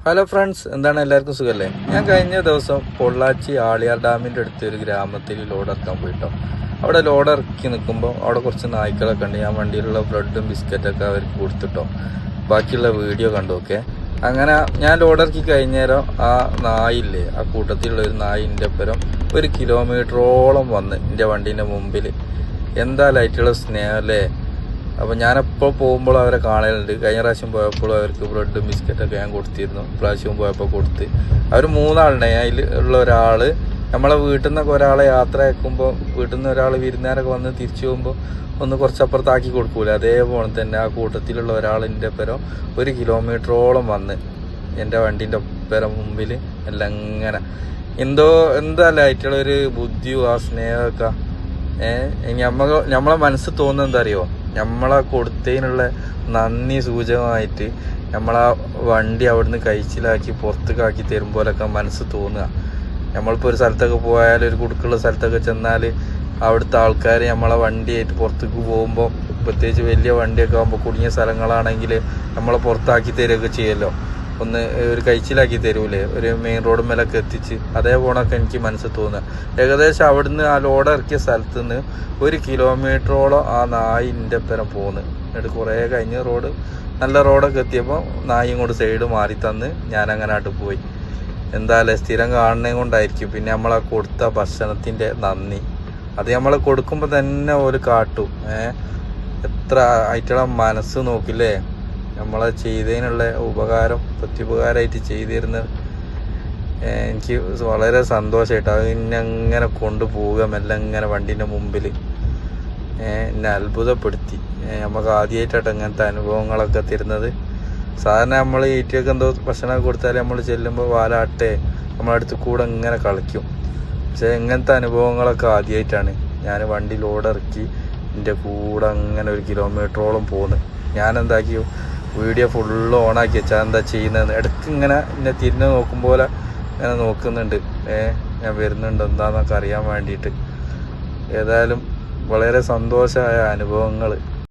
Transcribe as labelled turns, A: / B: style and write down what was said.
A: Hello friends, എന്താണ് എല്ലാവർക്കും സുഖമല്ലേ? ഞാൻ കഴിഞ്ഞ ദിവസം പൊള്ളാച്ചി ആളിയാർ ഡാമിൻ്റെ അടുത്ത് ഒരു ഗ്രാമത്തിൽ ലോഡ് ഇറക്കാൻ പോയിട്ടോ. അവിടെ ലോഡ് ഇറക്കി നിൽക്കുമ്പോൾ അവിടെ കുറച്ച് നായ്ക്കളൊക്കെ ഉണ്ട്. ഞാൻ വണ്ടിയിലുള്ള ബ്രെഡും ബിസ്ക്കറ്റൊക്കെ അവർക്ക് കൊടുത്തിട്ടോ. ബാക്കിയുള്ള വീഡിയോ കണ്ടു. ഓക്കെ, അങ്ങനെ ഞാൻ ലോഡ് ഇറക്കി കഴിഞ്ഞേരം ആ നായില്ലേ, ആ കൂട്ടത്തിലുള്ള ഒരു നായിൻ്റെ അപ്പുറം 1 കിലോമീറ്ററോളം വന്ന് എൻ്റെ വണ്ടീൻ്റെ മുമ്പിൽ. എന്താ ലൈറ്റുള്ള സ്നേഹം അല്ലേ? അപ്പോൾ ഞാനെപ്പോൾ പോകുമ്പോൾ അവരെ കാണലുണ്ട്. കഴിഞ്ഞ പ്രാവശ്യം പോയപ്പോൾ അവർക്ക് ബ്രെഡും ബിസ്ക്കറ്റൊക്കെ ഞാൻ കൊടുത്തിരുന്നു. പ്രാവശ്യവും പോയപ്പോൾ കൊടുത്ത്. അവർ 3 ആളുണ്ട്. അതിൽ ഉള്ള ഒരാൾ നമ്മളെ വീട്ടിൽ നിന്നൊക്കെ ഒരാളെ യാത്ര അയക്കുമ്പോൾ വീട്ടിൽ നിന്ന് ഒരാൾ വിരുന്നേരൊക്കെ വന്ന് തിരിച്ചു പോകുമ്പോൾ ഒന്ന് കുറച്ചപ്പുറത്താക്കി കൊടുക്കൂല. അതേപോലെ തന്നെ ആ കൂട്ടത്തിലുള്ള ഒരാളിൻ്റെ പേരം 1 കിലോമീറ്ററോളം വന്ന് എൻ്റെ വണ്ടീൻ്റെ പേരം മുമ്പിൽ എല്ലാം ഇങ്ങനെ എന്താ ആയിട്ടുള്ളൊരു ബുദ്ധിയും ആ സ്നേഹമൊക്കെ. നമ്മളെ മനസ്സ് തോന്നുന്നത് എന്താ അറിയോ? നമ്മളെ കൊടുത്തതിനുള്ള നന്ദി സൂചകമായിട്ട് നമ്മളാ വണ്ടി അവിടുന്ന് കഴിച്ചിലാക്കി പുറത്തേക്കാക്കി തരുമ്പോലൊക്കെ മനസ്സ് തോന്നുക. നമ്മളിപ്പോൾ ഒരു സ്ഥലത്തൊക്കെ പോയാൽ, ഒരു കുടുക്കുള്ള സ്ഥലത്തൊക്കെ ചെന്നാൽ അവിടുത്തെ ആൾക്കാർ നമ്മളെ വണ്ടിയായിട്ട് പുറത്തേക്ക് പോകുമ്പോൾ, പ്രത്യേകിച്ച് വലിയ വണ്ടിയൊക്കെ ആകുമ്പോൾ കുടുങ്ങിയ സ്ഥലങ്ങളാണെങ്കിൽ നമ്മളെ പുറത്താക്കി തരികയൊക്കെ ചെയ്യുമല്ലോ. ഒന്ന് ഒരു കഴിച്ചിലാക്കി തരൂലേ, ഒരു മെയിൻ റോഡ് മേലൊക്കെ എത്തിച്ച്. അതേപോണൊക്കെ എനിക്ക് മനസ്സിൽ തോന്നുക. ഏകദേശം അവിടുന്ന് ആ ലോഡ് ഇറക്കിയ സ്ഥലത്ത് നിന്ന് 1 കിലോമീറ്ററോളം ആ നായിൻ്റെ പേരം പോന്ന്. എന്നിട്ട് കുറേ കഴിഞ്ഞ് നല്ല റോഡൊക്കെ എത്തിയപ്പോൾ നായി ഇങ്ങോട്ട് സൈഡ് മാറി തന്ന് ഞാനങ്ങനെ ആട്ട് പോയി. എന്തായാലും സ്ഥിരം കാണുന്നത് കൊണ്ടായിരിക്കും. പിന്നെ നമ്മളാ കൊടുത്ത ഭക്ഷണത്തിൻ്റെ നന്ദി അത് നമ്മൾ കൊടുക്കുമ്പോൾ തന്നെ ഒരു കാട്ടും. എത്ര ആയിട്ടുള്ള മനസ്സ് നോക്കില്ലേ, നമ്മളെ ചെയ്തതിനുള്ള ഉപകാരം പ്രത്യുപകാരമായിട്ട് ചെയ്തിരുന്നത്. എനിക്ക് വളരെ സന്തോഷമായിട്ട് അത് എന്നെ അങ്ങനെ കൊണ്ടുപോവുക മെല്ലെ ഇങ്ങനെ വണ്ടീൻ്റെ മുമ്പിൽ എന്നെ അത്ഭുതപ്പെടുത്തി. നമുക്ക് ആദ്യമായിട്ടാണ് ഇങ്ങനത്തെ അനുഭവങ്ങളൊക്കെ തരുന്നത്. സാധാരണ നമ്മൾ ഈറ്റിയൊക്കെ എന്തോ ഭക്ഷണമൊക്കെ കൊടുത്താൽ നമ്മൾ ചെല്ലുമ്പോൾ വാലാട്ടെ നമ്മളടുത്ത് കൂടെ ഇങ്ങനെ കളിക്കും. പക്ഷേ ഇങ്ങനത്തെ അനുഭവങ്ങളൊക്കെ ആദ്യമായിട്ടാണ്. ഞാൻ വണ്ടി ലോഡ് ഇറക്കി എൻ്റെ കൂടെ അങ്ങനെ 1 കിലോമീറ്ററോളം പോന്ന്. ഞാൻ എന്താക്കിയോ, വീഡിയോ ഫുള്ള് ഓണാക്കി വെച്ചാൽ എന്താ ചെയ്യുന്നതെന്ന് ഇടയ്ക്ക് ഇങ്ങനെ എന്നെ തിരിഞ്ഞ് നോക്കുമ്പോൾ ഇങ്ങനെ നോക്കുന്നുണ്ട്. ഞാൻ വരുന്നുണ്ട് എന്താണെന്നൊക്കെ അറിയാൻ വേണ്ടിയിട്ട്. ഏതായാലും വളരെ സന്തോഷമായ അനുഭവങ്ങൾ.